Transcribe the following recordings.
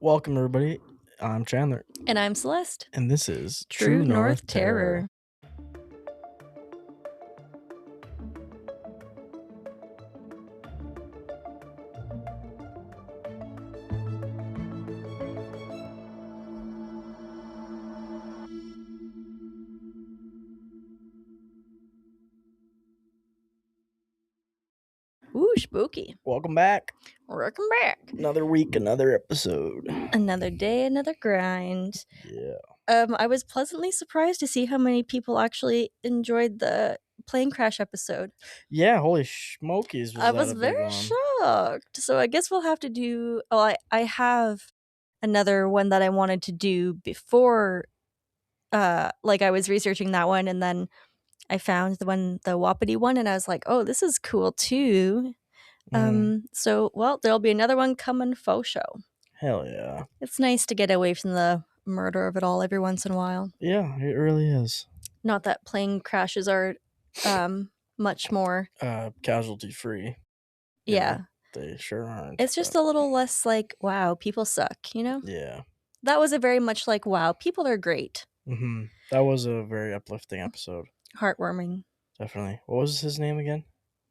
Welcome, everybody. I'm Chandler, And I'm Celeste. and this is True North Terror. Ooh, spooky. Welcome back. Welcome back. Another week, another episode. Another day, another grind. Yeah. I was pleasantly surprised to see how many people actually enjoyed the plane crash episode. Yeah, holy smokies, I that was a big very one? shocked. So I guess we'll have to do... Oh, I have another one that I wanted to do before... I was researching that one, and then I found the Wapiti one, and I was like, oh, this is cool too. So there'll be another one coming faux show. Hell yeah. It's nice to get away from the murder of it all every once in a while. Yeah, it really is. Not that plane crashes are much more... Casualty free. Yeah. They sure aren't. It's just a little less like, wow, people suck, you know? Yeah. That was a very much like, wow, people are great. That was a very uplifting episode. Heartwarming. Definitely. What was his name again?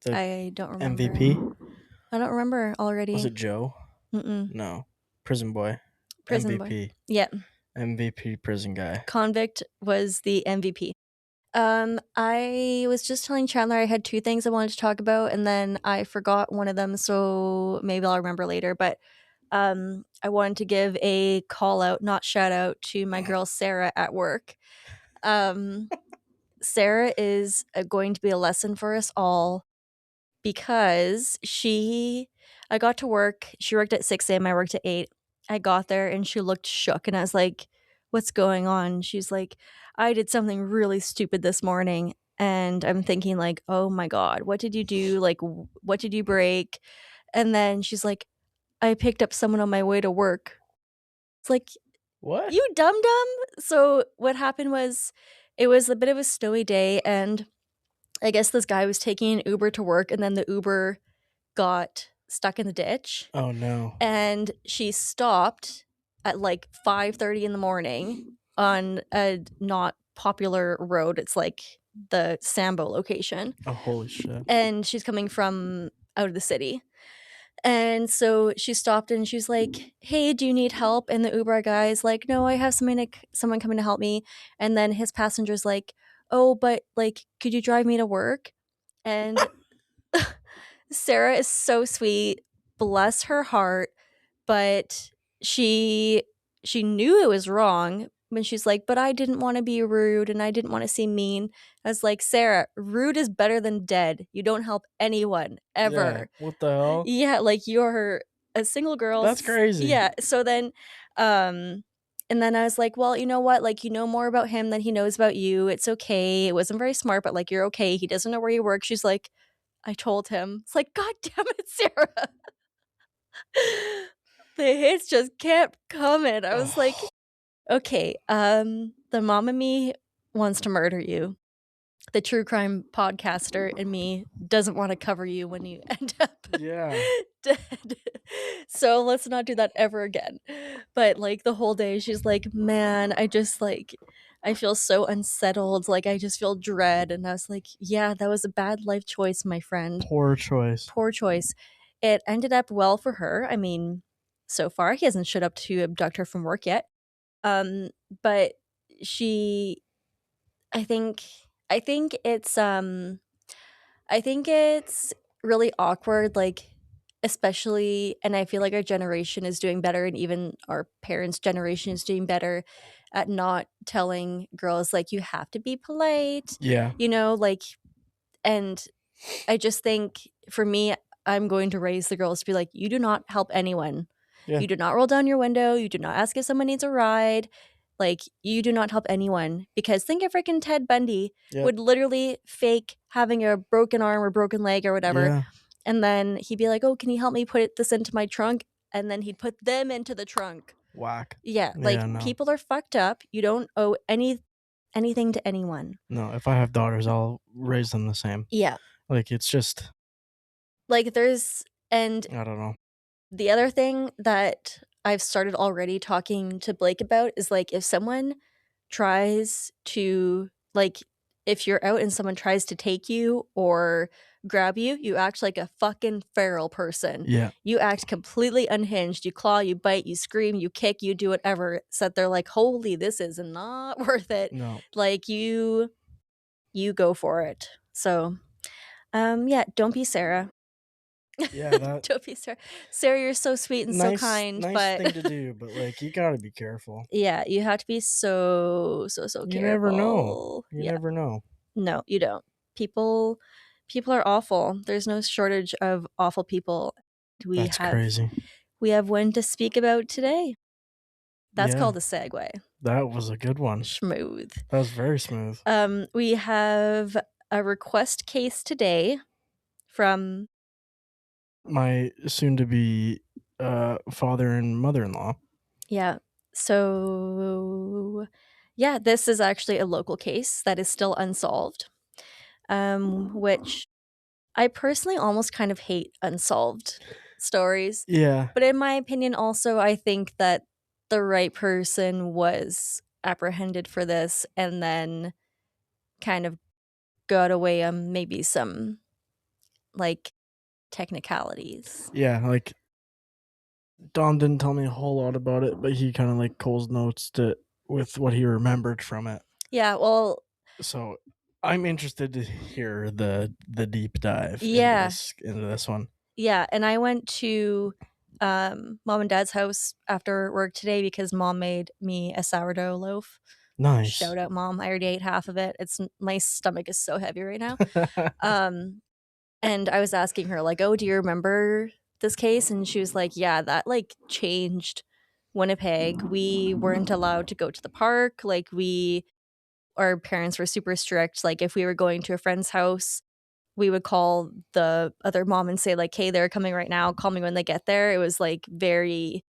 I don't remember. MVP? I don't remember already. Was it Joe? Mm-mm. No. Prison Boy. Prison MVP. Boy. Yeah. MVP prison guy. Convict was the MVP. I was just telling Chandler I had two things I wanted to talk about, and then I forgot one of them, so maybe I'll remember later. But I wanted to give a call out, not shout out, to my girl Sarah at work. Sarah is going to be a lesson for us all because I got to work. She worked at 6 a.m. I worked at 8. I got there and she looked shook, and I was like, what's going on? She's like, I did something really stupid this morning. And I'm thinking like, oh my God, what did you do? Like, what did you break? And then she's like, I picked up someone on my way to work. It's like, what? You dum-dum? So what happened was, it was a bit of a snowy day, and I guess this guy was taking an Uber to work, and then the Uber got stuck in the ditch. Oh no. And she stopped at like 5:30 in the morning on a not popular road. It's like the Sambo location. Oh, holy shit. And she's coming from out of the city. And so she stopped and she's like, hey, do you need help? And the Uber guy's like, no, I have someone coming to help me. And then his passenger's like, oh, but like, could you drive me to work? And Sarah is so sweet, bless her heart, but she knew it was wrong. When she's like, but I didn't want to be rude and I didn't want to seem mean. I was like, Sarah, rude is better than dead. You don't help anyone ever. Yeah, what the hell? Yeah, like you're a single girl. That's crazy. Yeah. So then, and then I was like, well, you know what? Like, you know more about him than he knows about you. It's okay. It wasn't very smart, but like, you're okay. He doesn't know where you work. She's like, I told him. It's like, God damn it, Sarah. The hits just kept coming. I was like, okay, the mom of me wants to murder you. The true crime podcaster in me doesn't want to cover you when you end up dead. So let's not do that ever again. But like the whole day, she's like, man, I feel so unsettled. Like I just feel dread. And I was like, yeah, that was a bad life choice, my friend. Poor choice. It ended up well for her. I mean, so far he hasn't showed up to abduct her from work yet. But I think it's really awkward, like, especially, and I feel like our generation is doing better, and even our parents' generation is doing better at not telling girls, like, you have to be polite. Yeah. You know, like, and I just think for me, I'm going to raise the girls to be like, you do not help anyone. Yeah. You do not roll down your window. You do not ask if someone needs a ride. Like, you do not help anyone. Because think of freaking Ted Bundy would literally fake having a broken arm or broken leg or whatever. Yeah. And then he'd be like, oh, can you help me put this into my trunk? And then he'd put them into the trunk. Whack. Yeah, like, Yeah, no. people are fucked up. You don't owe anything to anyone. No, if I have daughters, I'll raise them the same. Yeah. Like, it's just... Like, there's... And I don't know. the other thing that I've started already talking to Blake about is, like, if someone tries to like, if you're out and someone tries to take you or grab you, you act like a fucking feral person. Yeah. You act completely unhinged. You claw, you bite, you scream, you kick, you do whatever, so that they're like, "Holy, this is not worth it." No. Like, you go for it. So, yeah, don't be Sarah. Yeah, that Don't be Sarah. Sarah, you're so sweet and so kind, nice but thing to do, but, like, you gotta be careful. yeah, you have to be so, so, so You never know. careful. You Yeah. never know. No, you don't. People people are awful. There's no shortage of awful people. We That's have crazy. we have one to speak about today. That's Yeah, called a segue. that was a good one. Schmooth. That was very smooth. We have a request case today from My soon-to-be, father and mother-in-law. yeah. So yeah, this is actually a local case that is still unsolved. Which I personally almost kind of hate unsolved stories, Yeah, but in my opinion, also, I think that the right person was apprehended for this and then kind of got away on maybe some, like, technicalities. yeah, like, Don didn't tell me a whole lot about it, but he kinda, like, Cole's notes to with what he remembered from it. Yeah, well, So, I'm interested to hear the deep dive yeah, into this one. yeah, and I went to, mom and dad's house after work today because mom made me a sourdough loaf. Nice. Shout out, mom. I already ate half of it. My stomach is so heavy right now. Um, and I was asking her like, "Oh, do you remember this case?" And she was like, "Yeah, that like changed Winnipeg. We weren't allowed to go to the park. Like we our parents were super strict. Like if we were going to a friend's house, we would call the other mom and say like, "Hey, they're coming right now. Call me when they get there." It was like very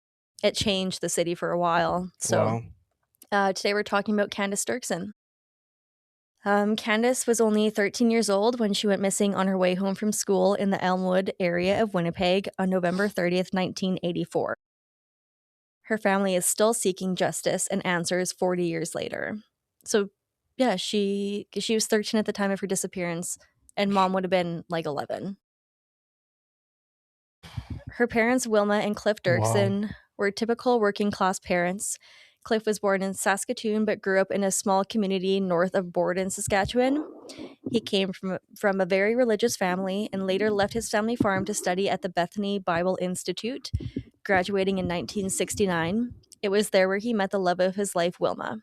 it changed the city for a while. So, Wow. today we're talking about Candace Derksen. Candace was only 13 years old when she went missing on her way home from school in the Elmwood area of Winnipeg on November 30th, 1984. Her family is still seeking justice and answers 40 years later. So, yeah, she was 13 at the time of her disappearance, and mom would have been like 11. Her parents, Wilma and Cliff Wow. Derksen, were typical working class parents. Cliff was born in Saskatoon but grew up in a small community north of Borden, Saskatchewan. He came from a very religious family and later left his family farm to study at the Bethany Bible Institute, graduating in 1969. It was there where he met the love of his life, Wilma.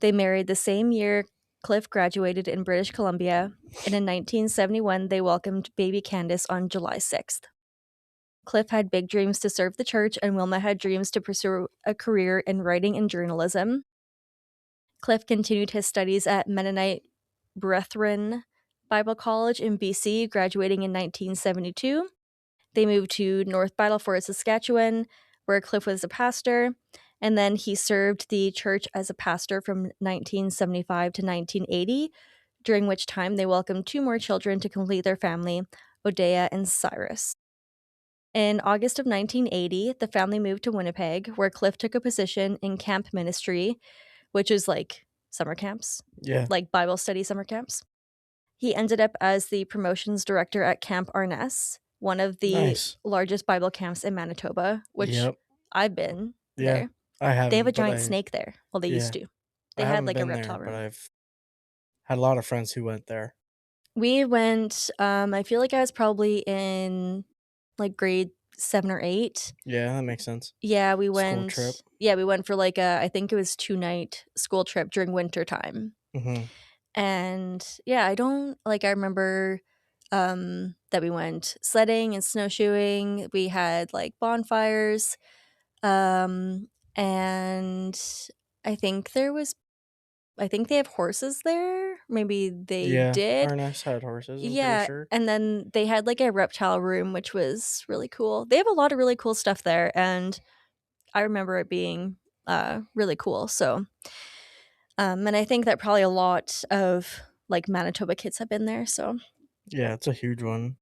They married the same year Cliff graduated in British Columbia, and in 1971 they welcomed baby Candace on July 6th. Cliff had big dreams to serve the church, and Wilma had dreams to pursue a career in writing and journalism. Cliff continued his studies at Mennonite Brethren Bible College in BC, graduating in 1972. They moved to North Battleford, Saskatchewan, where Cliff was a pastor, and then he served the church as a pastor from 1975 to 1980, during which time they welcomed two more children to complete their family, Odea and Cyrus. In August of 1980, the family moved to Winnipeg, where Cliff took a position in camp ministry, which is like summer camps, Yeah. like Bible study summer camps. He ended up as the promotions director at Camp Arness, one of the Nice. largest Bible camps in Manitoba, which Yep. I've been Yeah. there. I They have a haven't, but giant snake there. Well, they used yeah. to. I They had haven't like a been there, reptile but room. I've had a lot of friends who went there. We went, I feel like I was probably in like grade 7 or 8. Yeah, that makes sense. Yeah, School trip. we went for like a I think it was 2-night school trip during winter time. Mhm. And yeah, I remember that we went sledding and snowshoeing. We had like bonfires. Um and I think I think they have horses there. Maybe they Yeah, did. Arness had horses, I'm pretty Yeah, sure. and then they had like a reptile room which was really cool. They have a lot of really cool stuff there, and I remember it being really cool. So and I think that probably a lot of like Manitoba kids have been there. So Yeah, it's a huge one.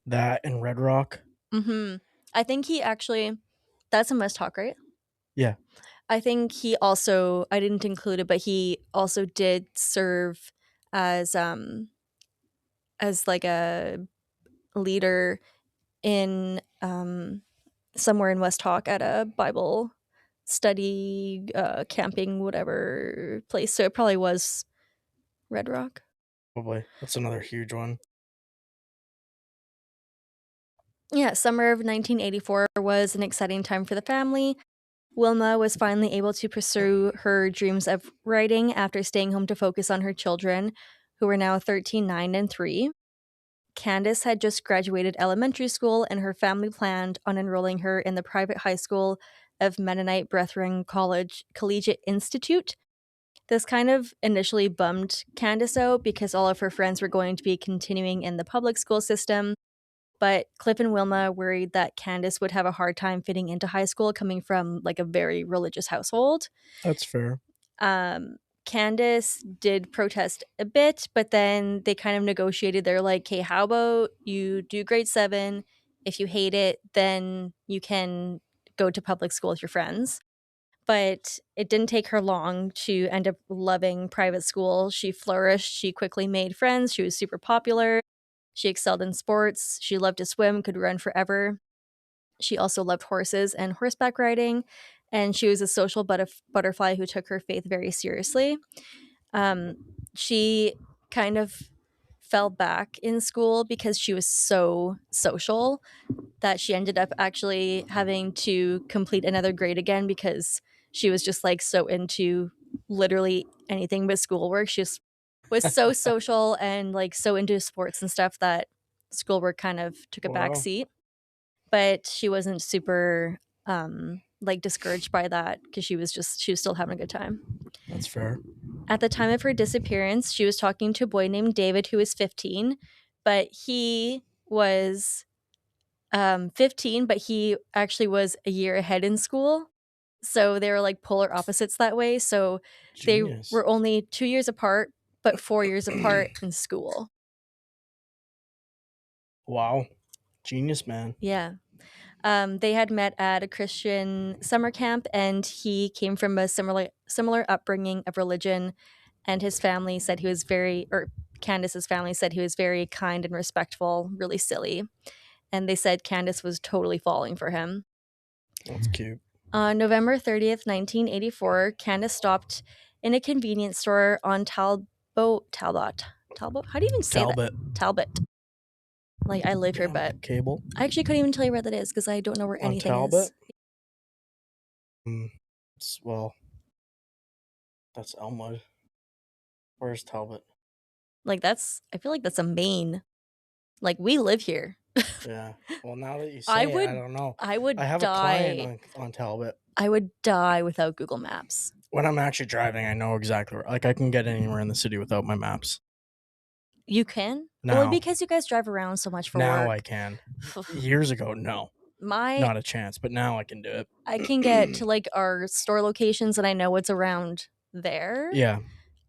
That and Red Rock. I think he actually That's a must talk, right? Yeah. I think I didn't include it, but he also did serve as like a leader in somewhere in West Hawk at a Bible study camping whatever place. So it probably was Red Rock. Probably. That's another huge one. Yeah, summer of 1984 was an exciting time for the family. Wilma was finally able to pursue her dreams of writing after staying home to focus on her children, who were now 13, 9, and 3. Candace had just graduated elementary school, and her family planned on enrolling her in the private high school of Mennonite Brethren College Collegiate Institute. This kind of initially bummed Candace out because all of her friends were going to be continuing in the public school system. But Cliff and Wilma worried that Candace would have a hard time fitting into high school coming from like a very religious household. That's fair. Candace did protest a bit, but then they kind of negotiated. They're like, hey, how about you do grade 7? If you hate it, then you can go to public school with your friends. But it didn't take her long to end up loving private school. She flourished. She quickly made friends. She was super popular. She excelled in sports. She loved to swim, could run forever. She also loved horses and horseback riding, and she was a social butterfly who took her faith very seriously. She kind of fell back in school because she was so social that she ended up actually having to complete another grade again because she was just like so into literally anything but schoolwork. She just was so social and like so into sports and stuff that schoolwork kind of took a back Wow. seat. But she wasn't super like discouraged by that because she was still having a good time. That's fair. At the time of her disappearance, she was talking to a boy named David who was 15, but he was 15, but he actually was a year ahead in school. So they were like polar opposites that way. So they Genius. were only 2 years apart, but 4 years apart in school. Wow. Genius, man. Yeah. They had met at a Christian summer camp, and he came from a similar upbringing of religion. And his family said he was Candace's family said he was very kind and respectful, really silly. And they said Candace was totally falling for him. That's cute. On November 30th, 1984, Candace stopped in a convenience store on Talbot. How do you even say Talbot. that? Talbot. Like, I live here, but Cable. I actually couldn't even tell you where that is because I don't know where On anything Talbot? is. Well, that's Elmwood. Where's Talbot? Like, I feel like that's a Maine. Like, we live here. Yeah. Well, now that you say I don't know. I would I have die. a client on Talbot. I would die without Google Maps. When I'm actually driving, I know exactly where. Like, I can get anywhere in the city without my maps. You can? Now. Well, because you guys drive around so much for now work. I can. Years ago, no. Not a chance, but now I can do it. I can get to like our store locations and I know what's around there. Yeah.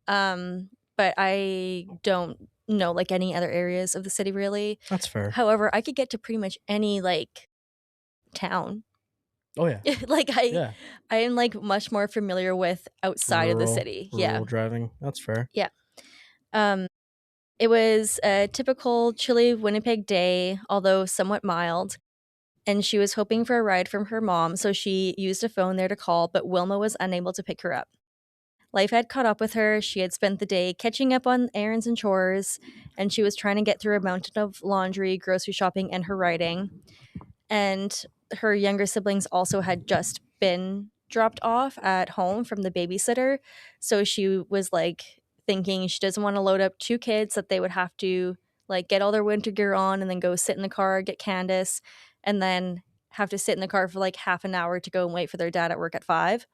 But I don't know like any other areas of the city really. That's fair. However, I could get to pretty much any like town. Oh yeah. Like I am like much more familiar with outside of the city. Rural driving. That's fair. Yeah. It was a typical chilly Winnipeg day, although somewhat mild. And she was hoping for a ride from her mom, so she used a phone there to call, but Wilma was unable to pick her up. Life had caught up with her. She had spent the day catching up on errands and chores, and she was trying to get through a mountain of laundry, grocery shopping, and her writing. And her younger siblings also had just been dropped off at home from the babysitter. So she was like thinking she doesn't want to load up 2 kids that they would have to like get all their winter gear on and then go sit in the car, get Candace, and then have to sit in the car for like half an hour to go and wait for their dad at work at 5.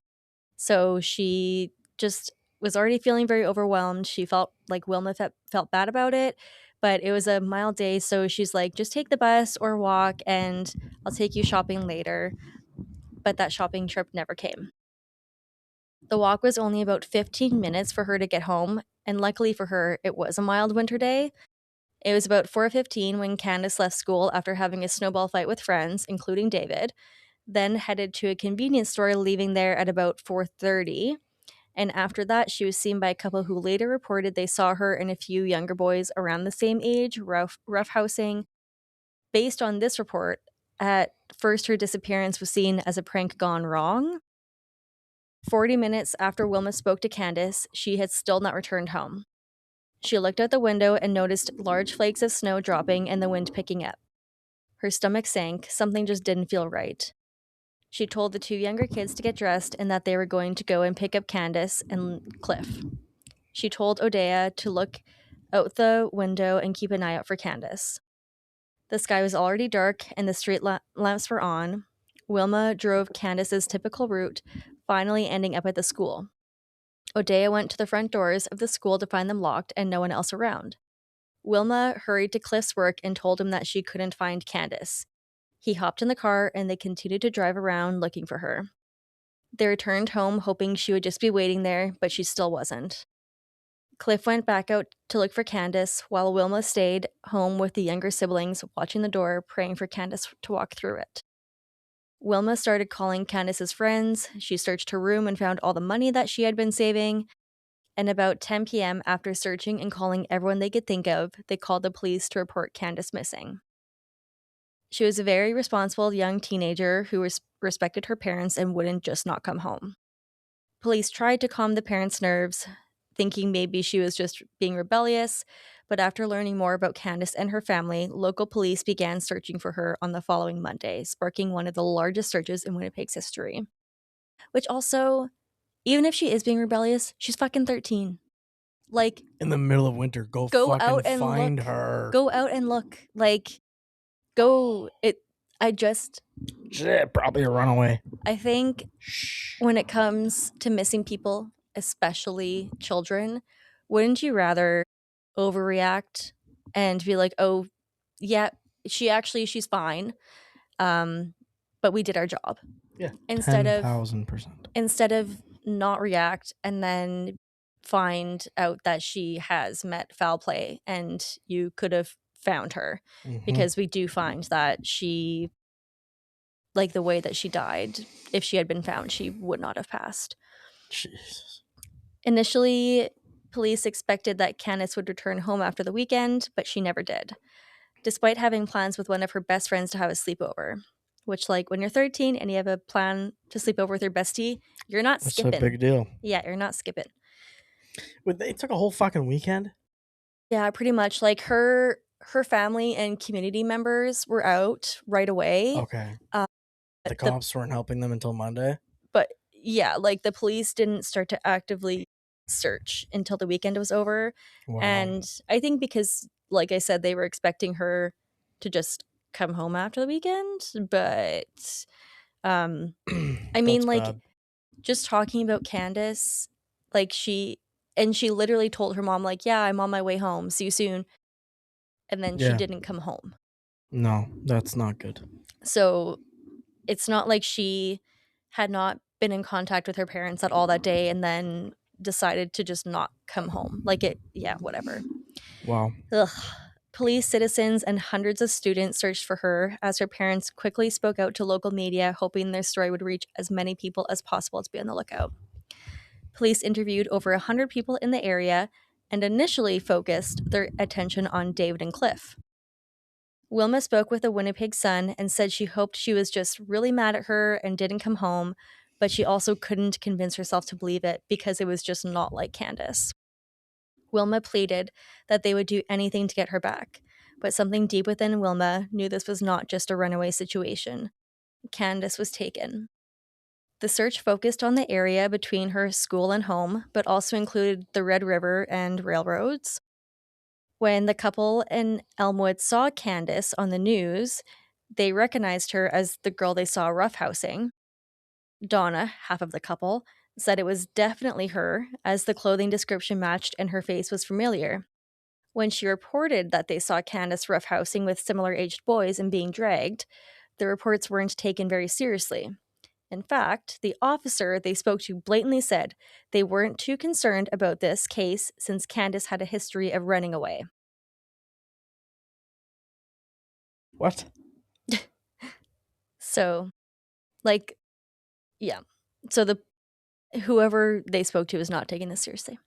So she just was already feeling very overwhelmed. She felt like Wilma felt bad about it, but it was a mild day. So she's like, just take the bus or walk and I'll take you shopping later. But that shopping trip never came. The walk was only about 15 minutes for her to get home. And luckily for her, it was a mild winter day. It was about 4:15 when Candace left school after having a snowball fight with friends, including David. then headed to a convenience store, leaving there at about 4:30. And after that, she was seen by a couple who later reported they saw her and a few younger boys around the same age roughhousing. Based on this report, at first her disappearance was seen as a prank gone wrong. 40 minutes after Wilma spoke to Candace, she had still not returned home. She looked out the window and noticed large flakes of snow dropping and the wind picking up. Her stomach sank, something just didn't feel right. She told the two younger kids to get dressed and that they were going to go and pick up Candace and Cliff. She told Odea to look out the window and keep an eye out for Candace. The sky was already dark and the street lamps were on. Wilma drove Candace's typical route, finally ending up at the school. Odea went to the front doors of the school to find them locked and no one else around. Wilma hurried to Cliff's work and told him that she couldn't find Candace. He hopped in the car and they continued to drive around looking for her. They returned home hoping she would just be waiting there, but she still wasn't. Cliff went back out to look for Candace, while Wilma stayed home with the younger siblings, watching the door, praying for Candace to walk through it. Wilma started calling Candace's friends. She searched her room and found all the money that she had been saving. And about 10 p.m., after searching and calling everyone they could think of, they called the police to report Candace missing. She was a very responsible young teenager who respected her parents and wouldn't just not come home. Police tried to calm the parents' nerves, thinking maybe she was just being rebellious, but after learning more about Candace and her family, local police began searching for her on the following Monday, sparking one of the largest searches in Winnipeg's history. Which also, even if she is being rebellious, she's fucking 13. Like, In the middle of winter, go go fucking out and find look. her. Go out and look. Like, go. Shit, probably a runaway. I think when it comes to missing people, especially children, wouldn't you rather overreact and be like, oh, yeah, she's fine. But we did our job. Yeah, Instead 10,000%. of not react and then find out that she has met foul play and you could have found her. Because we do find that she, like the way that she died, if she had been found, she would not have passed. Jesus. Initially, police expected that Candace would return home after the weekend, but she never did, despite having plans with one of her best friends to have a sleepover. Which, like, when you're 13 and you have a plan to sleep over with your bestie, you're not skipping. That's a big deal. Yeah, you're not skipping. They took a whole fucking weekend? Yeah, pretty much. Like, her family and community members were out right away. Okay. The cops weren't helping them until Monday? But yeah, like the police didn't start to actively search until the weekend was over. Wow. And I think because, like I said, they were expecting her to just come home after the weekend. But I mean, like, bad. Just talking about Candace, like she literally told her mom, like, yeah, I'm on my way home. See you soon. And then she didn't come home. No, that's not good. So it's not like she had not been in contact with her parents at all that day and then decided to just not come home. Whatever. Wow. Ugh. Police, citizens, and hundreds of students searched for her as her parents quickly spoke out to local media, hoping their story would reach as many people as possible to be on the lookout. Police interviewed over 100 people in the area and initially focused their attention on David and Cliff. Wilma spoke with the Winnipeg Sun and said she hoped she was just really mad at her and didn't come home, but she also couldn't convince herself to believe it because it was just not like Candace. Wilma pleaded that they would do anything to get her back, but something deep within Wilma knew this was not just a runaway situation. Candace was taken. The search focused on the area between her school and home, but also included the Red River and railroads. When the couple in Elmwood saw Candace on the news, they recognized her as the girl they saw roughhousing. Donna, half of the couple, said it was definitely her, as the clothing description matched and her face was familiar. When she reported that they saw Candace roughhousing with similar-aged boys and being dragged, the reports weren't taken very seriously. In fact, the officer they spoke to blatantly said they weren't too concerned about this case since Candace had a history of running away. What? So, Like, yeah. So whoever they spoke to was not taking this seriously.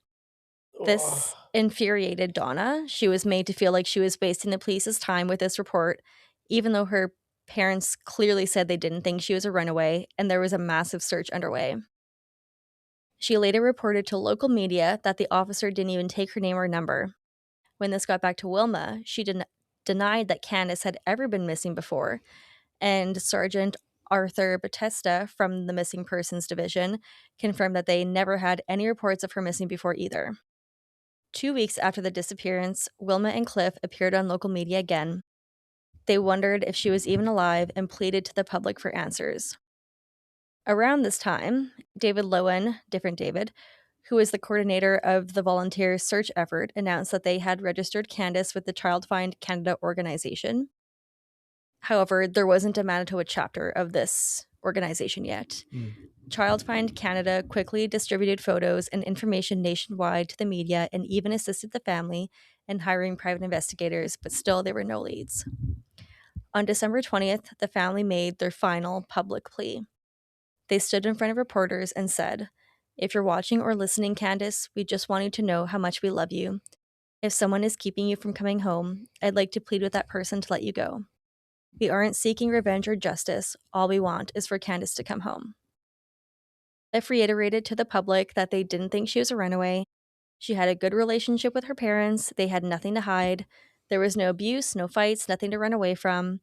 Ugh. This infuriated Donna. She was made to feel like she was wasting the police's time with this report, even though her parents clearly said they didn't think she was a runaway and there was a massive search underway. She later reported to local media that the officer didn't even take her name or number. When this got back to Wilma, she denied that Candace had ever been missing before, and Sergeant Arthur Batista from the Missing Persons Division confirmed that they never had any reports of her missing before either. 2 weeks after the disappearance, Wilma and Cliff appeared on local media again. They wondered if she was even alive and pleaded to the public for answers. Around this time, David Lowen, different David, who was the coordinator of the volunteer search effort, announced that they had registered Candace with the Child Find Canada organization. However, there wasn't a Manitoba chapter of this organization yet. Child Find Canada quickly distributed photos and information nationwide to the media and even assisted the family in hiring private investigators, but still there were no leads. On December 20th, the family made their final public plea. They stood in front of reporters and said, "If you're watching or listening, Candace, we just want you to know how much we love you. If someone is keeping you from coming home, I'd like to plead with that person to let you go. We aren't seeking revenge or justice. All we want is for Candace to come home." Cliff reiterated to the public that they didn't think she was a runaway. She had a good relationship with her parents. They had nothing to hide. There was no abuse, no fights, nothing to run away from.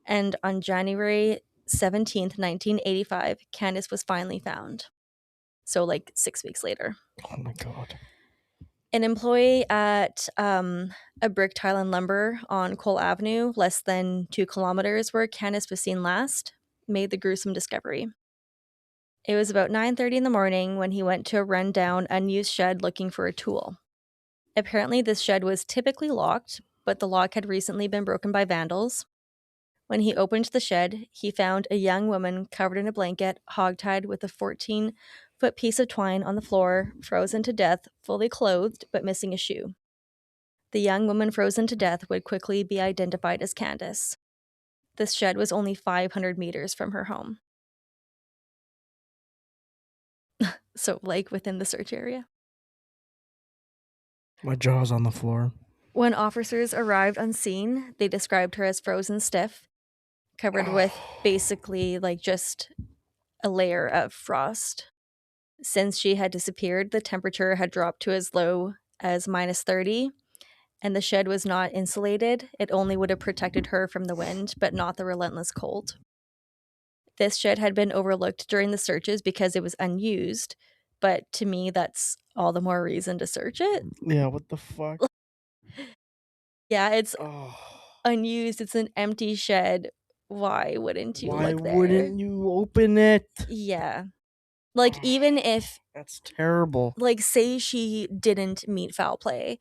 And on January 17th, 1985, Candace was finally found. So, like 6 weeks later. Oh my god. An employee at a brick tile and lumber on Cole Avenue, less than 2 kilometers where Candace was seen last, made the gruesome discovery. It was about 9:30 in the morning when he went to a run-down, unused shed looking for a tool. Apparently, this shed was typically locked, but the lock had recently been broken by vandals. When he opened the shed, he found a young woman covered in a blanket, hogtied with a 14-foot piece of twine on the floor, frozen to death, fully clothed, but missing a shoe. The young woman frozen to death would quickly be identified as Candace. This shed was only 500 meters from her home. So, like, within the search area. My jaw's on the floor. When officers arrived on scene, they described her as frozen stiff, covered with basically like just a layer of frost. Since she had disappeared, the temperature had dropped to as low as -30, and the shed was not insulated. It only would have protected her from the wind, but not the relentless cold. This shed had been overlooked during the searches because it was unused, but to me, that's all the more reason to search it. Yeah, what the fuck? Yeah, it's Oh. unused. It's an empty shed. Why wouldn't you Why look there? wouldn't you open it? Yeah. Like, even if, That's terrible. like, say she didn't meet foul play,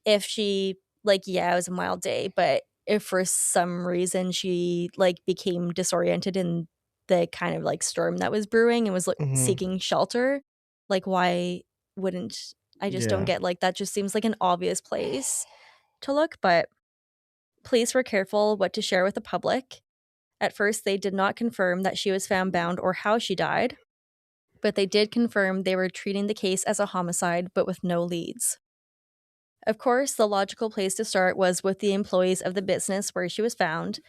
if she, like, yeah, it was a mild day, but if for some reason she, like, became disoriented in the kind of, like, storm that was brewing and was seeking shelter, like, why wouldn't I just don't Yeah. get, like, that just seems like an obvious place to look, but police were careful what to share with the public. At first, they did not confirm that she was found bound or how she died, but they did confirm they were treating the case as a homicide, but with no leads. Of course, the logical place to start was with the employees of the business where she was found,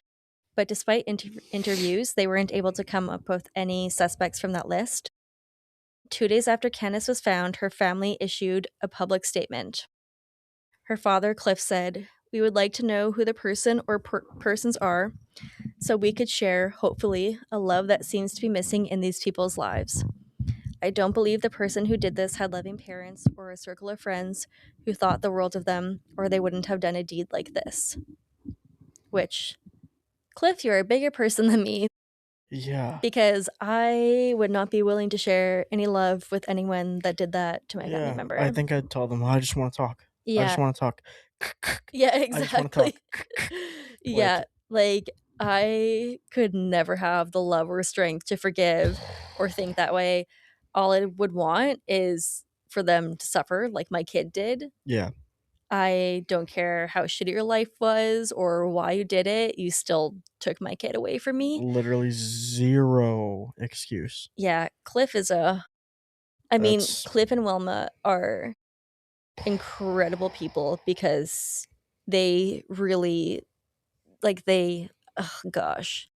but despite interviews, they weren't able to come up with any suspects from that list. 2 days after Candace was found, her family issued a public statement. Her father, Cliff, said, "We would like to know who the person or persons are so we could share, hopefully, a love that seems to be missing in these people's lives. I don't believe the person who did this had loving parents or a circle of friends who thought the world of them, or they wouldn't have done a deed like this." Which, Cliff, you're a bigger person than me, Yeah. because I would not be willing to share any love with anyone that did that to my family Yeah. member. I think I'd tell them, I just want to talk. I just Yeah. want to talk. Yeah, I just want to exactly. talk. Yeah, like, I could never have the love or strength to forgive or think that way. All I would want is for them to suffer like my kid did. Yeah. I don't care how shitty your life was or why you did it. You still took my kid away from me. Literally zero excuse. Yeah, Cliff is a. I mean, That's Cliff and Wilma are incredible people because they really like they. Oh gosh,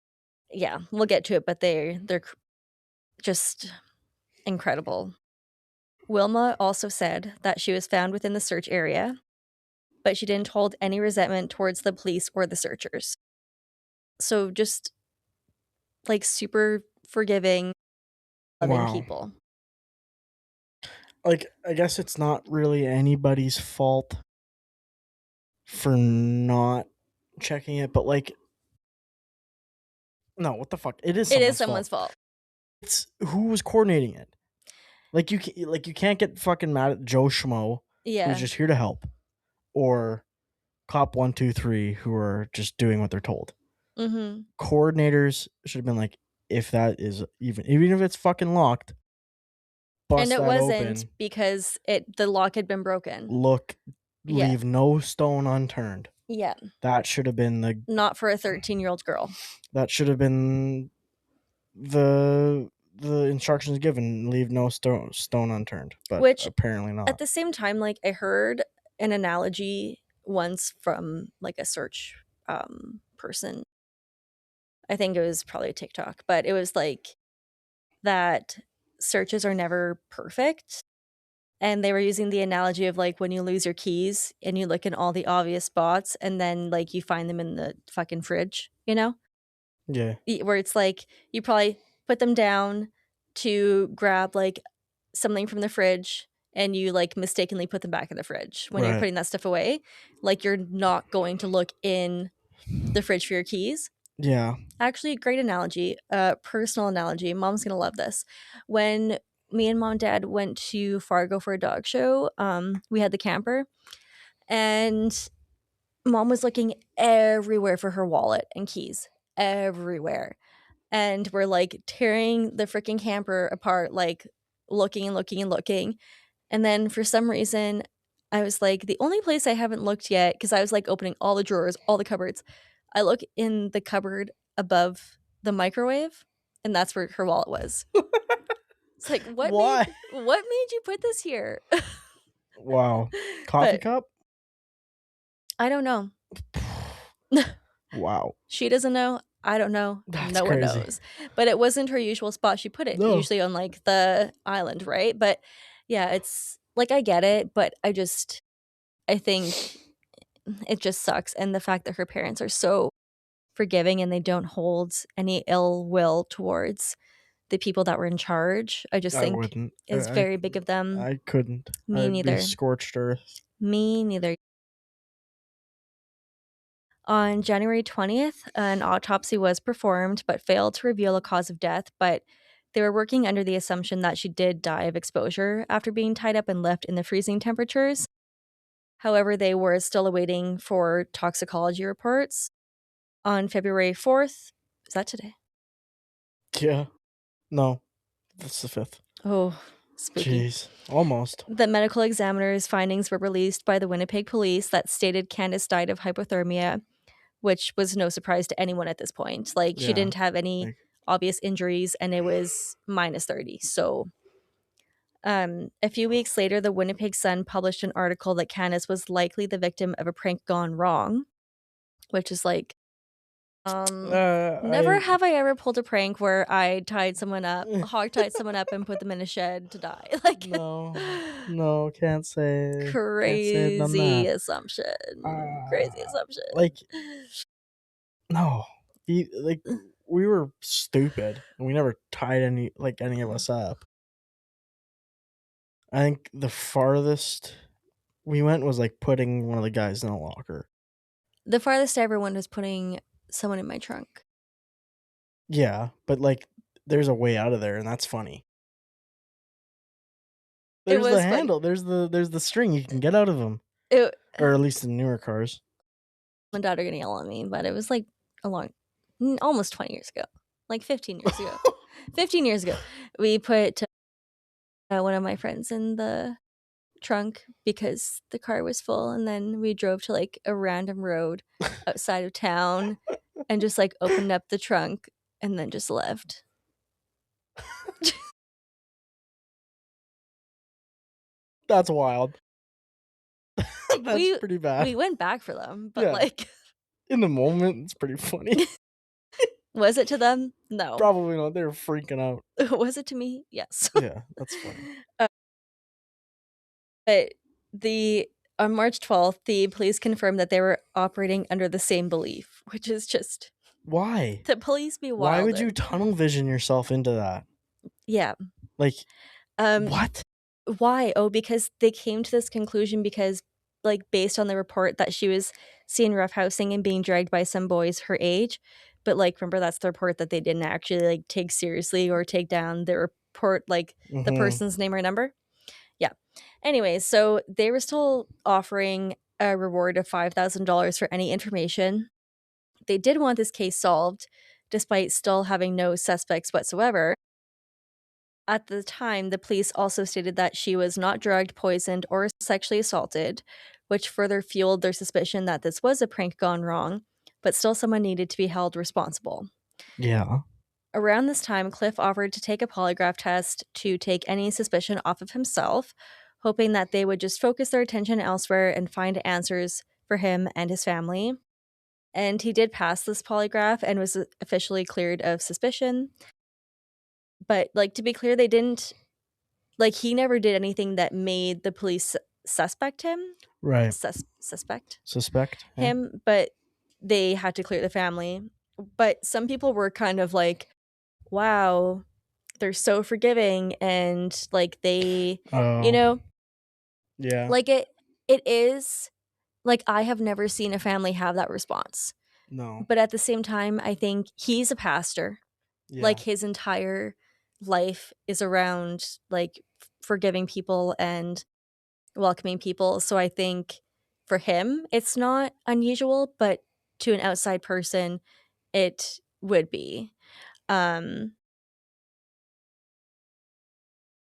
yeah, we'll get to it, but they're just incredible. Wilma also said that she was found within the search area, but she didn't hold any resentment towards the police or the searchers. So just like super forgiving, loving wow. people. Like, I guess it's not really anybody's fault for not checking it, but like, no, what the fuck? It is It is someone's someone's fault. fault. It's who was coordinating it. Like you can't get fucking mad at Joe Schmo, who's Yeah. just here to help, or Cop 123, who are just doing what they're told. Mm-hmm. Coordinators should have been like, if that is even if it's fucking locked, And bust it that wasn't open. because the lock had been broken. Look, Yeah. leave no stone unturned. Yeah. That should have been Not for a 13-year-old girl. that should have been the instructions given. Leave no stone unturned. But Which apparently at not. the same time, like I heard an analogy once from like a search person. I think it was probably TikTok, but it was like that searches are never perfect. And they were using the analogy of like when you lose your keys and you look in all the obvious spots and then like you find them in the fucking fridge, you know? Yeah. Where it's like you probably put them down to grab like something from the fridge and you like mistakenly put them back in the fridge when you're Right. putting that stuff away. Like you're not going to look in the fridge for your keys. Yeah. Actually, great analogy, personal analogy. Mom's gonna love this. When me and mom and dad went to Fargo for a dog show, we had the camper, and mom was looking everywhere for her wallet and keys, everywhere. And we're like tearing the freaking camper apart, like looking and looking and looking. And then for some reason, I was like, the only place I haven't looked yet, because I was like opening all the drawers, all the cupboards. I look in the cupboard above the microwave, and that's where her wallet was. It's like, Why? what made you put this here? Wow. Coffee But cup? I don't know. Wow. She doesn't know. I don't know. That's No one crazy. knows. But it wasn't her usual spot she put it, No. usually on like the island, right? But yeah, it's like I get it, but I think it just sucks. And the fact that her parents are so forgiving and they don't hold any ill will towards the people that were in charge, I just I think wouldn't. is very big of them. I couldn't. Me I'd be neither. scorched earth. Me neither. On January 20th, an autopsy was performed but failed to reveal a cause of death, but they were working under the assumption that she did die of exposure after being tied up and left in the freezing temperatures. However, they were still awaiting for toxicology reports. On February 4th, is that today? Yeah. No. That's the 5th. Oh, spooky. Jeez. Almost. The medical examiner's findings were released by the Winnipeg police that stated Candace died of hypothermia, which was no surprise to anyone at this point. Like, she Yeah. didn't have any Like, obvious injuries, and it was minus 30. So, a few weeks later, the Winnipeg Sun published an article that Candace was likely the victim of a prank gone wrong, which is like, never I have I ever pulled a prank where I tied someone up, hog tied someone up, and put them in a shed to die. Like, no, can't say I've done crazy that. assumption. Crazy assumption. Like, no. Like, we were stupid and we never tied any of us up. I think the farthest we went was like putting one of the guys in a locker. The farthest I ever went was putting someone in my trunk. Yeah, but like there's a way out of there and that's funny. It There's the was funny. handle. There's the string. You can get out of them, It, or at least in newer cars. my dad are gonna yell at me, but it was like almost 20 years ago, like 15 years ago. 15 years ago, we put one of my friends in the trunk because the car was full, and then we drove to like a random road outside of town and just like opened up the trunk and then just left. That's wild. That's pretty bad. We went back for them, but Yeah. like In the moment, it's pretty funny. was it to them? No. Probably not. They were freaking out. Was it to me? Yes. Yeah, that's funny. But the on March 12th, the police confirmed that they were operating under the same belief, which is just Why? the police be wild. Why would you tunnel vision yourself into that? Yeah. Like, Um what? Why? Oh, because they came to this conclusion because like based on the report that she was seen roughhousing and being dragged by some boys her age. But like remember that's the report that they didn't actually like take seriously or take down the report like the person's name or number. Yeah. Anyway, so they were still offering a reward of $5,000 for any information. They did want this case solved, despite still having no suspects whatsoever. At the time, the police also stated that she was not drugged, poisoned, or sexually assaulted, which further fueled their suspicion that this was a prank gone wrong, but still someone needed to be held responsible. Yeah. Around this time, Cliff offered to take a polygraph test to take any suspicion off of himself, hoping that they would just focus their attention elsewhere and find answers for him and his family. And he did pass this polygraph and was officially cleared of suspicion. But, like, to be clear, they didn't like, he never did anything that made the police suspect him. Right. Suspect Yeah. him, but they had to clear the family. But some people were kind of like, wow, they're so forgiving and like they Oh. you know Yeah. like it is like I have never seen a family have that response. No. But at the same time, I think he's a pastor. Yeah. Like his entire life is around like forgiving people and welcoming people. So I think for him it's not unusual, but to an outside person it would be.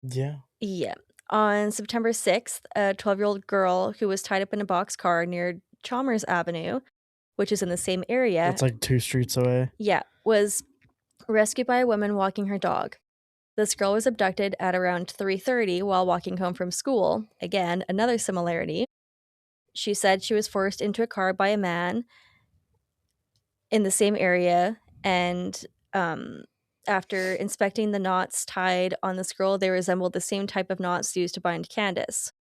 Yeah. Yeah. On September 6th, a 12-year-old girl who was tied up in a boxcar near Chalmers Avenue, which is in the same area. That's like 2 streets away. Yeah, was rescued by a woman walking her dog. This girl was abducted at around 3:30 while walking home from school. Again, another similarity. She said she was forced into a car by a man in the same area, and after inspecting the knots tied on this girl, they resembled the same type of knots used to bind Candace.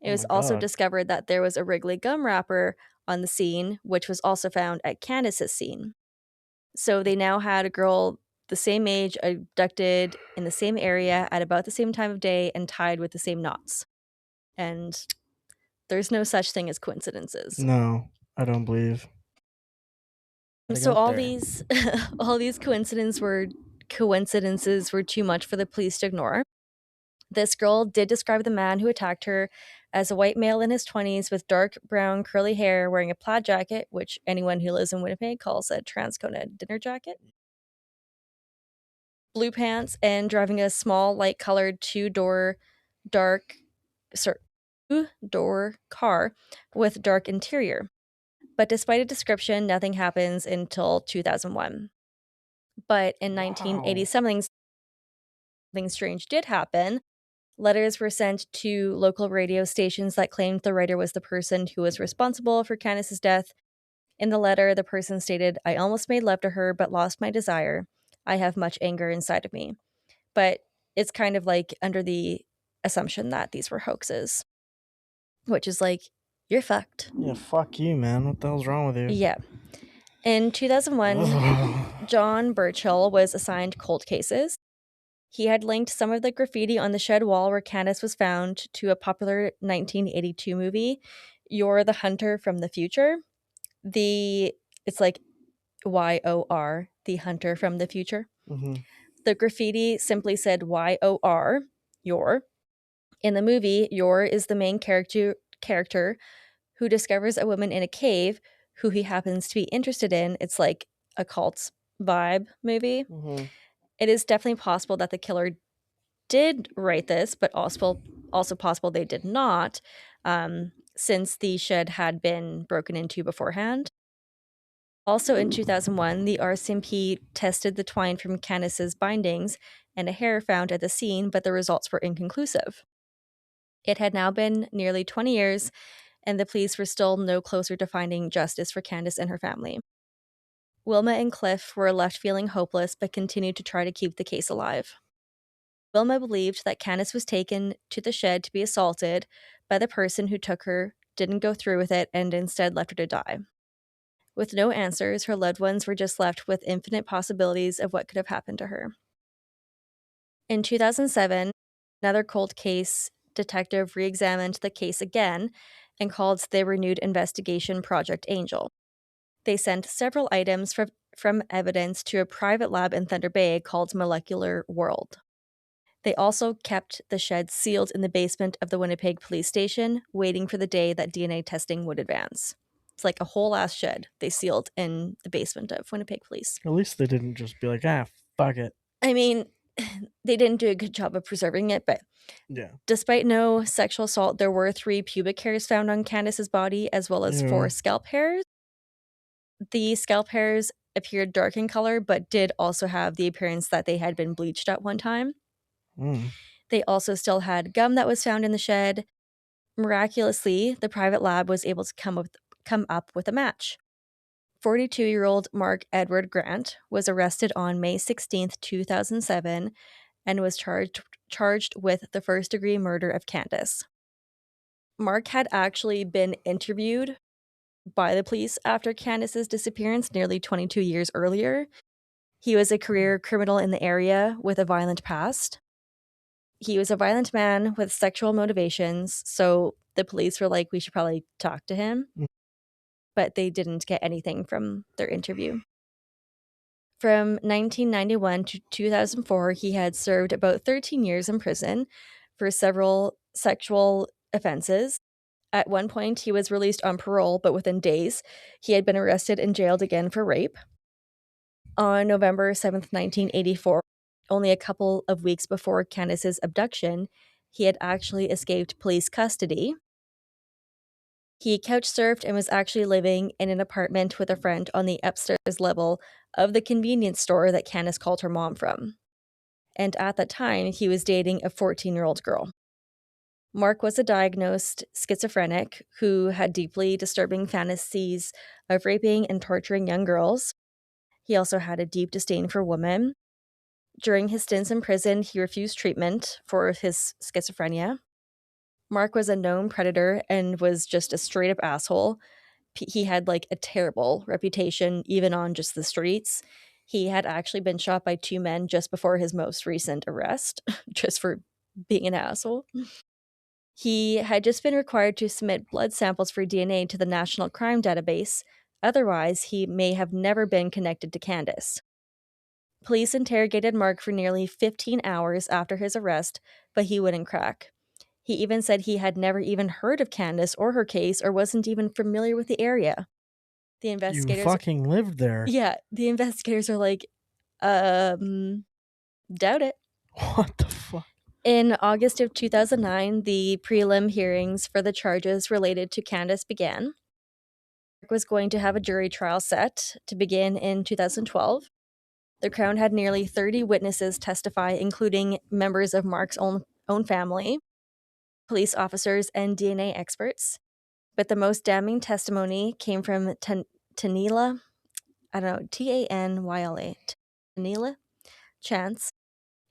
It was also discovered that there was a Wrigley gum wrapper on the scene, which was also found at Candace's scene. So they now had a girl the same age abducted in the same area at about the same time of day and tied with the same knots. And there's no such thing as coincidences. No, I don't believe. So all these all these coincidences were too much for the police to ignore. This girl did describe the man who attacked her as a white male in his 20s with dark brown curly hair, wearing a plaid jacket, which anyone who lives in Winnipeg calls a transcona dinner jacket, blue pants, and driving a small light-colored two-door car with dark interior. But despite a description, nothing happens until 2001. But in 1980, something strange did happen. Letters were sent to local radio stations that claimed the writer was the person who was responsible for Candace's death. In the letter, the person stated, "I almost made love to her, but lost my desire. I have much anger inside of me." But it's kind of like under the assumption that these were hoaxes, which is like, you're fucked. Yeah, fuck you, man. What the hell's wrong with you? Yeah. In 2001, John Burchill was assigned cold cases. He had linked some of the graffiti on the shed wall where Candace was found to a popular 1982 movie, You're the Hunter from the Future. It's like YOR, the Hunter from the Future. Mm-hmm. The graffiti simply said YOR, Yor. In the movie, Yor is the main character who discovers a woman in a cave who he happens to be interested in. It's like a cult vibe movie. Mm-hmm. It is definitely possible that the killer did write this, but also also possible they did not, since the shed had been broken into beforehand. Also in 2001, the RCMP tested the twine from Candace's bindings and a hair found at the scene, but the results were inconclusive. It had now been nearly 20 years, and the police were still no closer to finding justice for Candace and her family. Wilma and Cliff were left feeling hopeless but continued to try to keep the case alive. Wilma believed that Candace was taken to the shed to be assaulted, but the person who took her didn't go through with it and instead left her to die. With no answers, her loved ones were just left with infinite possibilities of what could have happened to her. In 2007, another cold case detective re examined the case again and called the renewed investigation Project Angel. They sent several items from evidence to a private lab in Thunder Bay called Molecular World. They also kept the shed sealed in the basement of the Winnipeg police station, waiting for the day that DNA testing would advance. It's like a whole ass shed they sealed in the basement of Winnipeg police. At least they didn't just be like, fuck it. I mean, they didn't do a good job of preserving it, but Yeah. despite no sexual assault, there were 3 pubic hairs found on Candace's body, as well as 4 scalp hairs. The scalp hairs appeared dark in color, but did also have the appearance that they had been bleached at one time. They also still had gum that was found in the shed. Miraculously, the private lab was able to come up with a match. 42-year-old Mark Edward Grant was arrested on May 16th, 2007, and was charged with the first-degree murder of Candace. Mark had actually been interviewed by the police after Candace's disappearance nearly 22 years earlier. He was a career criminal in the area with a violent past. He was a violent man with sexual motivations, so the police were like, we should probably talk to him. But they didn't get anything from their interview. From 1991 to 2004, he had served about 13 years in prison for several sexual offenses. At one point, he was released on parole, but within days, he had been arrested and jailed again for rape. On November 7th, 1984, only a couple of weeks before Candace's abduction, he had actually escaped police custody. He couch surfed and was actually living in an apartment with a friend on the upstairs level of the convenience store that Candace called her mom from. And at that time, he was dating a 14-year-old girl. Mark was a diagnosed schizophrenic who had deeply disturbing fantasies of raping and torturing young girls. He also had a deep disdain for women. During his stints in prison, he refused treatment for his schizophrenia. Mark was a known predator and was just a straight-up asshole. He had like a terrible reputation, even on just the streets. He had actually been shot by 2 men just before his most recent arrest, just for being an asshole. He had just been required to submit blood samples for DNA to the National Crime Database. Otherwise, he may have never been connected to Candace. Police interrogated Mark for nearly 15 hours after his arrest, but he wouldn't crack. He even said he had never even heard of Candace or her case or wasn't even familiar with the area. The investigators... You fucking lived there. Yeah, the investigators are like, doubt it. What the fuck? In August of 2009, the prelim hearings for the charges related to Candace began. Mark was going to have a jury trial set to begin in 2012. The Crown had nearly 30 witnesses testify, including members of Mark's own family, police officers, and DNA experts. But the most damning testimony came from Tanila, I don't know, Tanyla, Tanila Chance.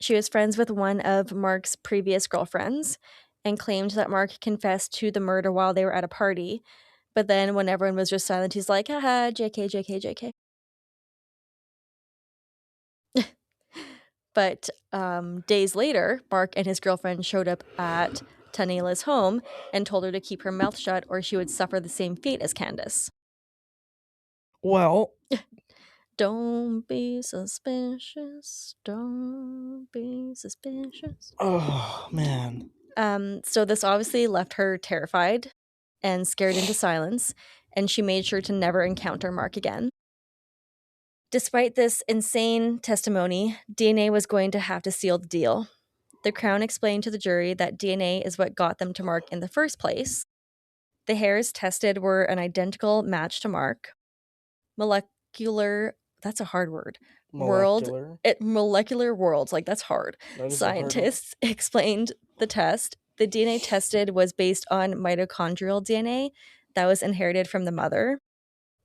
She was friends with one of Mark's previous girlfriends and claimed that Mark confessed to the murder while they were at a party. But then when everyone was just silent, he's like, haha, JK, JK, JK. But days later, Mark and his girlfriend showed up at Tanila's home and told her to keep her mouth shut or she would suffer the same fate as Candace. Well, don't be suspicious. Don't be suspicious. Oh, man. So this obviously left her terrified and scared into silence, and she made sure to never encounter Mark again. Despite this insane testimony, DNA was going to have to seal the deal. The Crown explained to the jury that DNA is what got them to Mark in the first place. The hairs tested were an identical match to Mark. Molecular, that's a hard word. Molecular. Molecular worlds, like that's hard. That is a hard one. Scientists explained the test. The DNA tested was based on mitochondrial DNA that was inherited from the mother.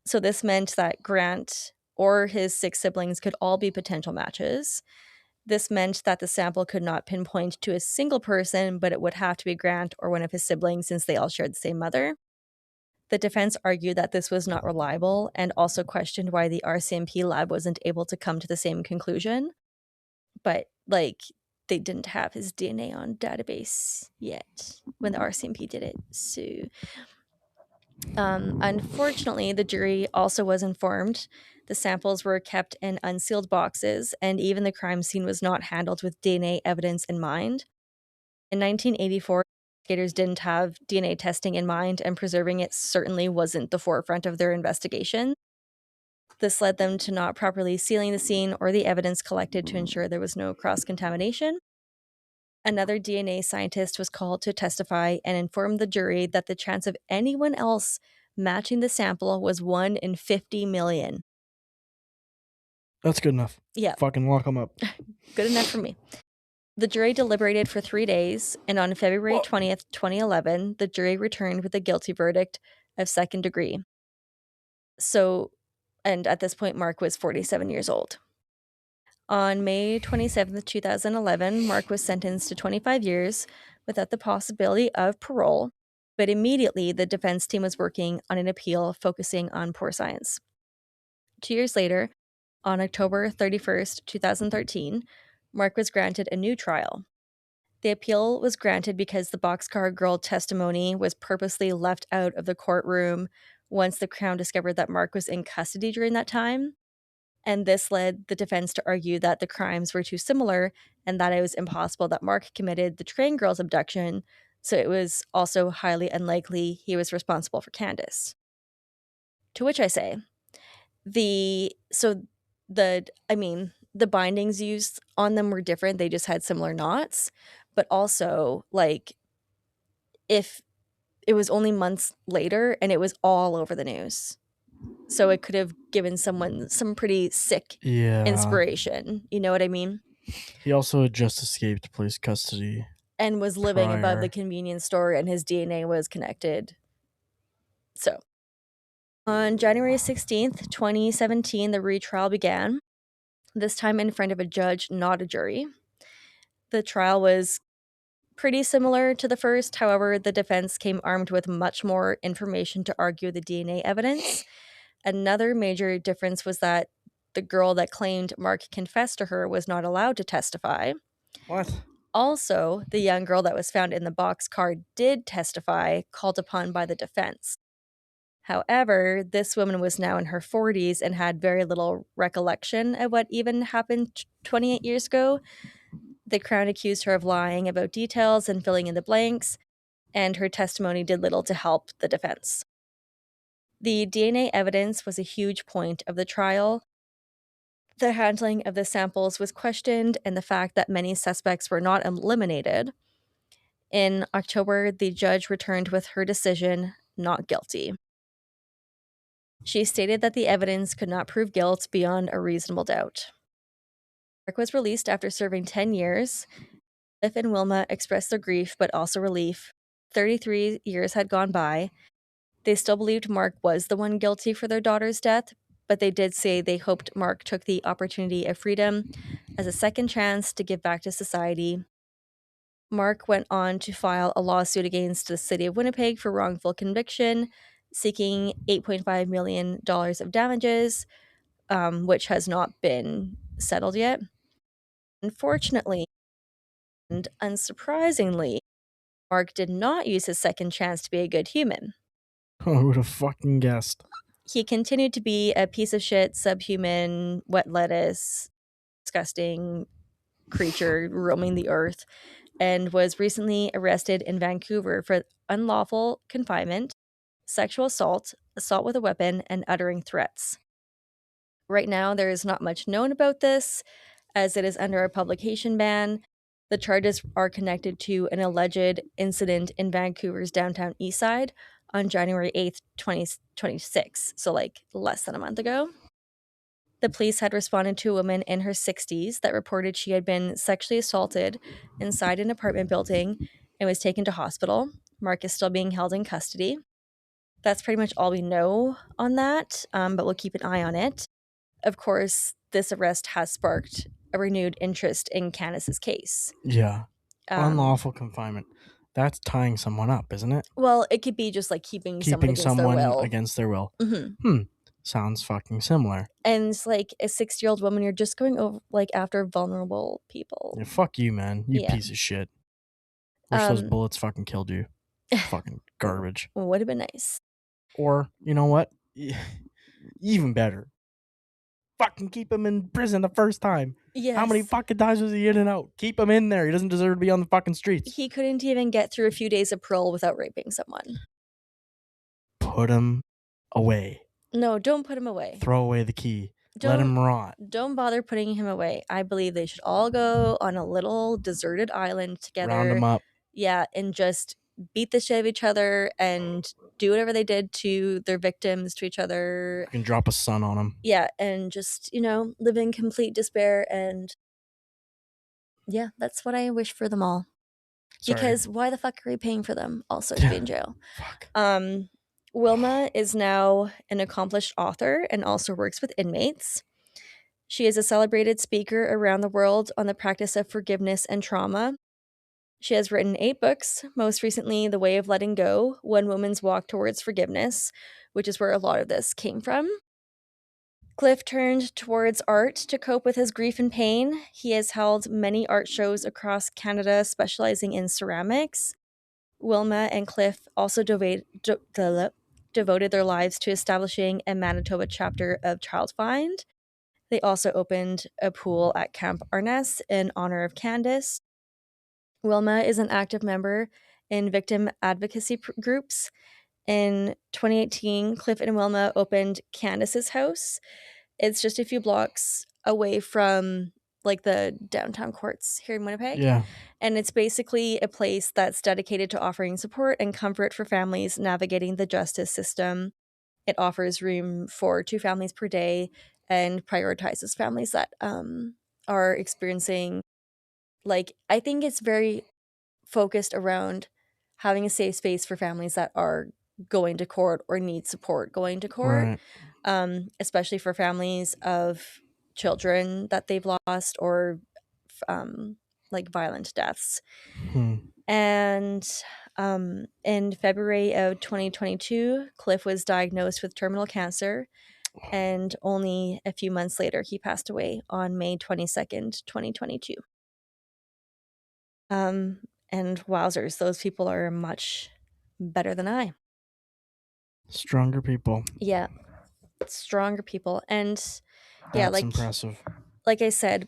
So this meant that Grant or his 6 siblings could all be potential matches. This meant that the sample could not pinpoint to a single person, but it would have to be Grant or one of his siblings since they all shared the same mother. The defense argued that this was not reliable and also questioned why the RCMP lab wasn't able to come to the same conclusion. But, like, they didn't have his DNA on database yet when the RCMP did it. So, unfortunately, the jury also was informed the samples were kept in unsealed boxes, and even the crime scene was not handled with DNA evidence in mind. In 1984, investigators didn't have DNA testing in mind, and preserving it certainly wasn't the forefront of their investigation. This led them to not properly sealing the scene or the evidence collected to ensure there was no cross-contamination. Another DNA scientist was called to testify and informed the jury that the chance of anyone else matching the sample was 1 in 50 million. That's good enough. Yeah. Fucking lock them up. Good enough for me. The jury deliberated for 3 days, and on February 20th, 2011, the jury returned with a guilty verdict of second degree. So, and at this point, Mark was 47 years old. On May 27th, 2011, Mark was sentenced to 25 years without the possibility of parole, but immediately the defense team was working on an appeal focusing on poor science. 2 years later, on October 31st, 2013, Mark was granted a new trial. The appeal was granted because the Boxcar Girl testimony was purposely left out of the courtroom once the Crown discovered that Mark was in custody during that time. And this led the defense to argue that the crimes were too similar and that it was impossible that Mark committed the train girl's abduction, so it was also highly unlikely he was responsible for Candace. To which I say, the bindings used on them were different, they just had similar knots, but also, like, if it was only months later and it was all over the news. So it could have given someone some pretty sick inspiration. You know what I mean? He also had just escaped police custody. And was living above the convenience store, and his DNA was connected. So, on January 16th, 2017, the retrial began, this time in front of a judge, not a jury. The trial was pretty similar to the first. However, the defense came armed with much more information to argue the DNA evidence. Another major difference was that the girl that claimed Mark confessed to her was not allowed to testify. What? Also, the young girl that was found in the boxcar did testify, called upon by the defense. However, this woman was now in her 40s and had very little recollection of what even happened 28 years ago. The Crown accused her of lying about details and filling in the blanks, and her testimony did little to help the defense. The DNA evidence was a huge point of the trial. The handling of the samples was questioned, and the fact that many suspects were not eliminated. In October, the judge returned with her decision, not guilty. She stated that the evidence could not prove guilt beyond a reasonable doubt. Mark was released after serving 10 years. Cliff and Wilma expressed their grief, but also relief. 33 years had gone by. They still believed Mark was the one guilty for their daughter's death, but they did say they hoped Mark took the opportunity of freedom as a second chance to give back to society. Mark went on to file a lawsuit against the city of Winnipeg for wrongful conviction, seeking $8.5 million of damages, which has not been settled yet. Unfortunately, and unsurprisingly, Mark did not use his second chance to be a good human. Who would have fucking guessed? He continued to be a piece of shit, subhuman, wet lettuce, disgusting creature roaming the earth, and was recently arrested in Vancouver for unlawful confinement, sexual assault, assault with a weapon, and uttering threats. Right now, there is not much known about this, as it is under a publication ban, The charges are connected to an alleged incident in Vancouver's downtown east side on January 8th, 2026, so like less than a month ago. The police had responded to a woman in her 60s that reported she had been sexually assaulted inside an apartment building and was taken to hospital. Mark is still being held in custody. That's pretty much all we know on that, but we'll keep an eye on it. Of course, this arrest has sparked a renewed interest in Candace's case. Yeah. Unlawful confinement. That's tying someone up, isn't it? Well, it could be just like keeping someone against their will. Mm-hmm. Sounds fucking similar. And it's like a 60-year-old woman, you're just going over like after vulnerable people. Yeah, fuck you, man. You piece of shit. Wish those bullets fucking killed you. Fucking garbage. Would have been nice. Or, you know what? Even better. Fucking keep him in prison the first time. Yes. How many fucking times was he in and out? Keep him in there. He doesn't deserve to be on the fucking streets. He couldn't even get through a few days of parole without raping someone. Put him away. No, don't put him away. Throw away the key. Let him rot. Don't bother putting him away. I believe they should all go on a little deserted island together. Round them up. Yeah, and just beat the shit out of each other and do whatever they did to their victims, to each other. You can drop a sun on them. Yeah, and just, live in complete despair. And yeah, that's what I wish for them all. Sorry. Because why the fuck are we paying for them also to be in jail? Fuck. Wilma is now an accomplished author and also works with inmates. She is a celebrated speaker around the world on the practice of forgiveness and trauma. She has written 8 books, most recently The Way of Letting Go, One Woman's Walk Towards Forgiveness, which is where a lot of this came from. Cliff turned towards art to cope with his grief and pain. He has held many art shows across Canada, specializing in ceramics. Wilma and Cliff also devoted their lives to establishing a Manitoba chapter of Childfind. They also opened a pool at Camp Arness in honor of Candace. Wilma is an active member in victim advocacy groups. In 2018, Cliff and Wilma opened Candace's House. It's just a few blocks away from like the downtown courts here in Winnipeg. Yeah. And it's basically a place that's dedicated to offering support and comfort for families navigating the justice system. It offers room for 2 families per day and prioritizes families that are experiencing, like, I think it's very focused around having a safe space for families that are going to court or need support going to court, right. Especially for families of children that they've lost or like violent deaths. And in February of 2022, Cliff was diagnosed with terminal cancer, and only a few months later, he passed away on May 22nd, 2022. And wowzers, those people are much better than I. Stronger people. Yeah, stronger people. And yeah, that's impressive. Like I said,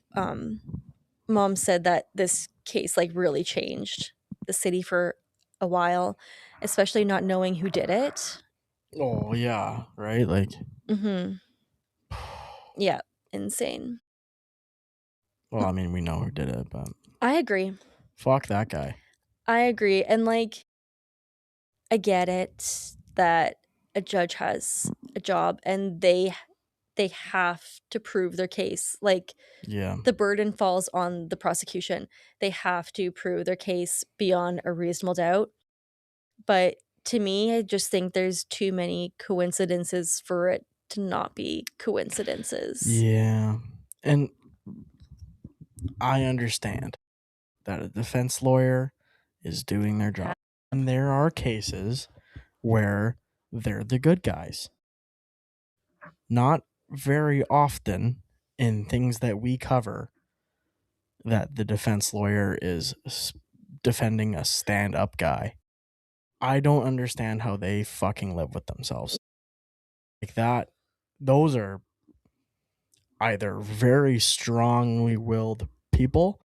Mom said that this case like really changed the city for a while, especially not knowing who did it. Oh yeah, right? Like yeah, insane. Well, I mean, we know who did it, but I agree. Fuck that guy. I agree. And like, I get it that a judge has a job and they have to prove their case. Like, yeah, the burden falls on the prosecution. They have to prove their case beyond a reasonable doubt. But to me, I just think there's too many coincidences for it to not be coincidences. Yeah. And I understand that a defense lawyer is doing their job. And there are cases where they're the good guys. Not very often in things that we cover that the defense lawyer is defending a stand-up guy. I don't understand how they fucking live with themselves. Like that, those are either very strongly willed people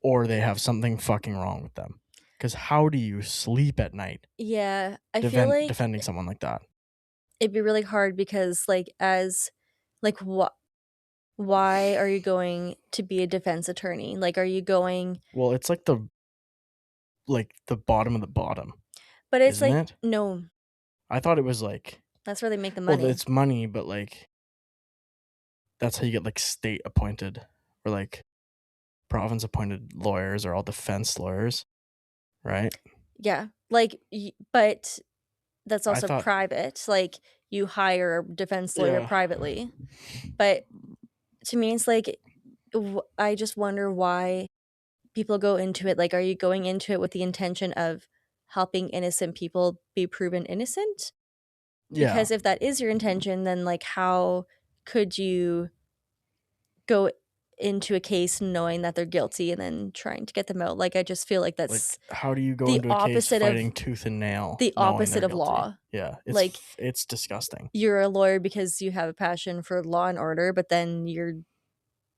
or they have something fucking wrong with them. Because how do you sleep at night? Yeah, I feel like defending someone like that. It'd be really hard because, like, as like what why are you going to be a defense attorney? Like, are you going? Well, it's like the bottom of the bottom, But it's isn't like, it? no, I thought it was like, that's where they make the well, money. it's money, but like that's how you get like state appointed or like province appointed lawyers are all defense lawyers, right? Yeah, like, but that's I also thought, private. Like, you hire a defense lawyer yeah, privately. But to me, it's like, I just wonder why people go into it. Like, are you going into it with the intention of helping innocent people be proven innocent? yeah, Because if that is your intention, then like, how could you go into a case knowing that they're guilty and then trying to get them out? Like, I just feel like like that's how do you go the into a case opposite of fighting tooth and nail the knowing they're opposite of guilty? law. Yeah, Like, it's disgusting. you're a lawyer because you have a passion for law and order, but then you're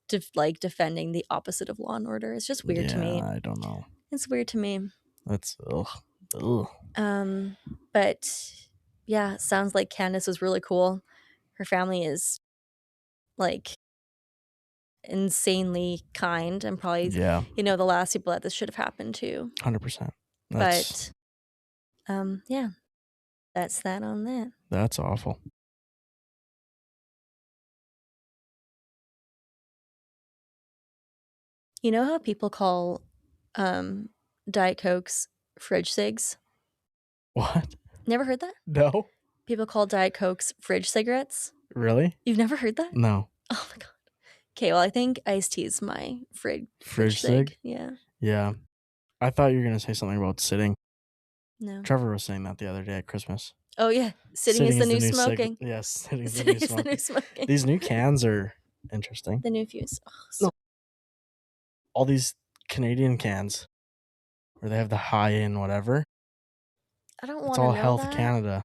defending the opposite of law and order. It's just weird to Yeah, me. I don't know. It's weird to me. That's ugh. But yeah, sounds like Candace was really cool. Her family is like insanely kind and probably, Yeah, the last people that this should have happened to. 100%. But yeah, that's that on that. That's awful. You know how people call Diet Cokes fridge cigs? What? Never heard that? No? People call Diet Cokes fridge cigarettes? Really? You've never heard that? No. Oh my god. Okay, well, I think iced tea is my fridge Fridge cig? cig. Yeah. Yeah. I thought you were gonna say something about sitting. No. Trevor was saying that the other day at Christmas. Oh yeah, sitting is the new smoking. Yes, sitting is the Sitting new is the new smoking. smoking. These new cans are interesting. The new fuse. Oh, No. All these Canadian cans where they have the high in whatever. I don't It's want to all know Health that. Canada.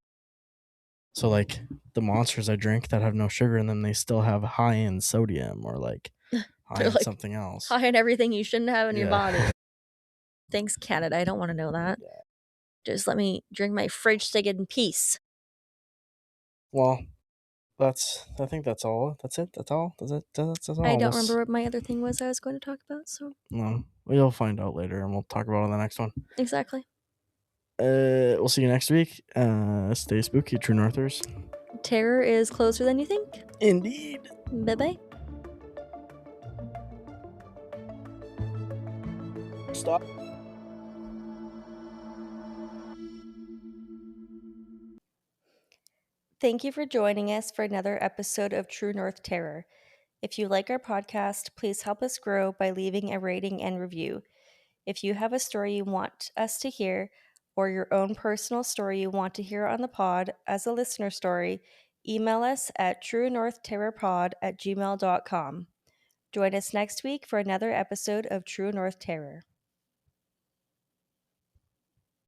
So like the monsters I drink that have no sugar in them, they still have high in sodium or like high They're in like something else. high in everything you shouldn't have in your Yeah. body. Thanks, Canada. I don't want to know that. Yeah. Just let me drink my fridge cig in peace. Well, I think that's all. That's it. That's all. That's all. I don't remember what my other thing was I was going to talk about, so No, we'll find out later, and we'll talk about it on the next one. exactly. We'll see you next week. Stay spooky, True Northers. Terror is closer than you think. Indeed. Bye-bye. Stop. Thank you for joining us for another episode of True North Terror. If you like our podcast, please help us grow by leaving a rating and review. If you have a story you want us to hear, or your own personal story you want to hear on the pod as a listener story, email us at truenorthterrorpod@gmail.com. Join us next week for another episode of True North Terror.